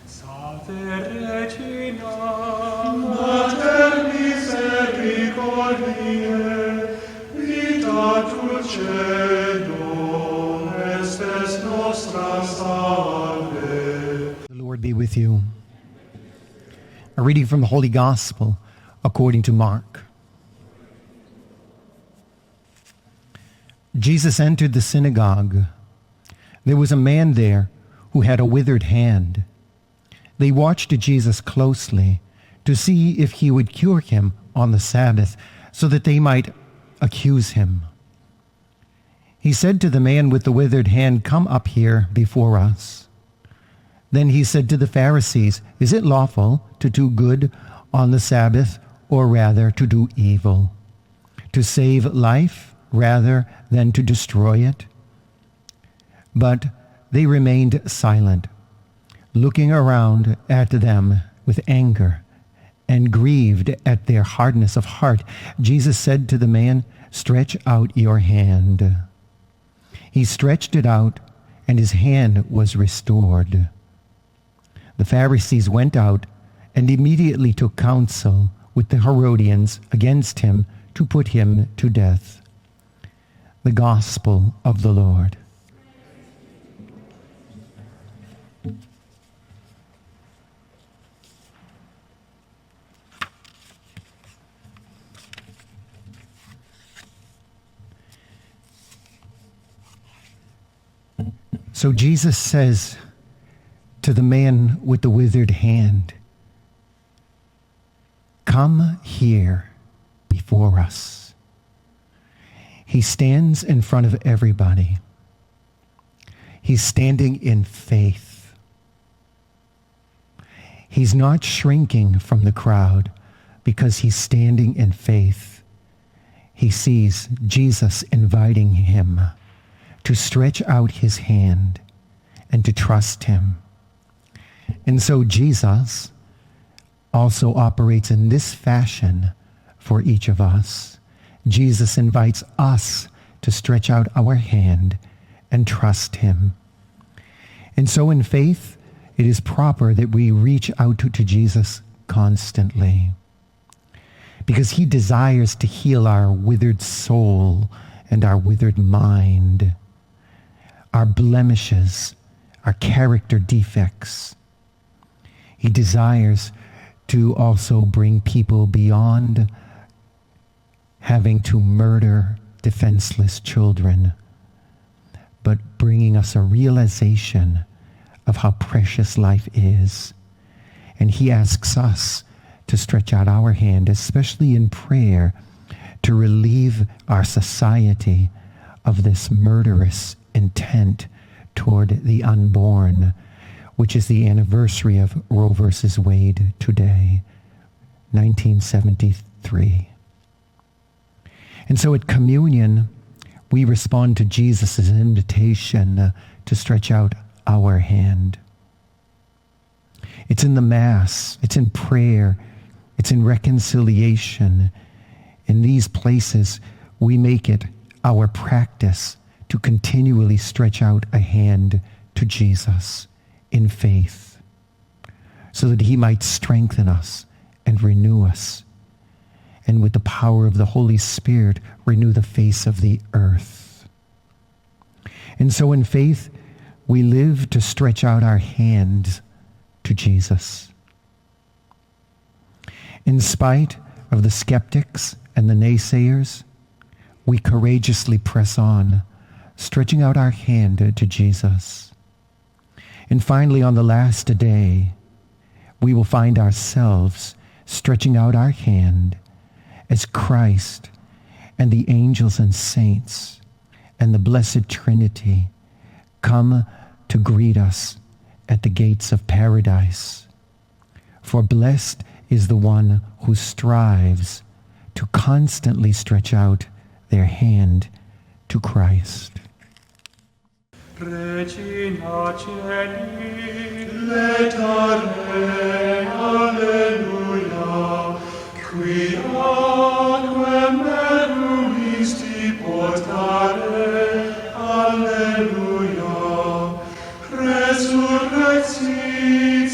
Salve Regina, Mater misericordiae, vita dulcedo, estes nostra salve. The Lord be with you. A reading from the Holy Gospel according to Mark. Jesus entered the synagogue. There was a man there who had a withered hand. They watched Jesus closely to see if he would cure him on the Sabbath, so that they might accuse him. He said to the man with the withered hand, "Come up here before us." Then he said to the Pharisees, "Is it lawful to do good on the Sabbath, or rather to do evil? To save life rather than to destroy it?" But they remained silent, looking around at them with anger and grieved at their hardness of heart. Jesus said to the man, "Stretch out your hand." He stretched it out, and his hand was restored. The Pharisees went out and immediately took counsel with the Herodians against him to put him to death. The Gospel of the Lord. So Jesus says to the man with the withered hand, "Come here before us." He stands in front of everybody. He's standing in faith. He's not shrinking from the crowd because he's standing in faith. He sees Jesus inviting him to stretch out his hand and to trust him. And so Jesus also operates in this fashion for each of us. Jesus invites us to stretch out our hand and trust him. And so in faith, it is proper that we reach out to Jesus constantly, because he desires to heal our withered soul and our withered mind, our blemishes, our character defects. He desires to also bring people beyond having to murder defenseless children, but bringing us a realization of how precious life is. And he asks us to stretch out our hand, especially in prayer, to relieve our society of this murderous intent toward the unborn, which is the anniversary of Roe versus Wade today, 1973. And so at communion, we respond to Jesus' invitation to stretch out our hand. It's in the Mass, it's in prayer, it's in reconciliation. In these places, we make it our practice to continually stretch out a hand to Jesus in faith, so that he might strengthen us and renew us, and with the power of the Holy Spirit, renew the face of the earth. And so in faith, we live to stretch out our hands to Jesus. In spite of the skeptics and the naysayers, we courageously press on, stretching out our hand to Jesus. And finally, on the last day, we will find ourselves stretching out our hand as Christ and the angels and saints and the Blessed Trinity come to greet us at the gates of paradise. For blessed is the one who strives to constantly stretch out their hand to Christ. Regina Caeli, letare, alleluia, quiaque meruisti portare, alleluia, resurrexit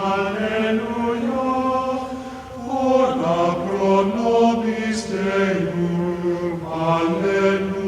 Alleluia. Ora pro nobis Deum. Alleluia.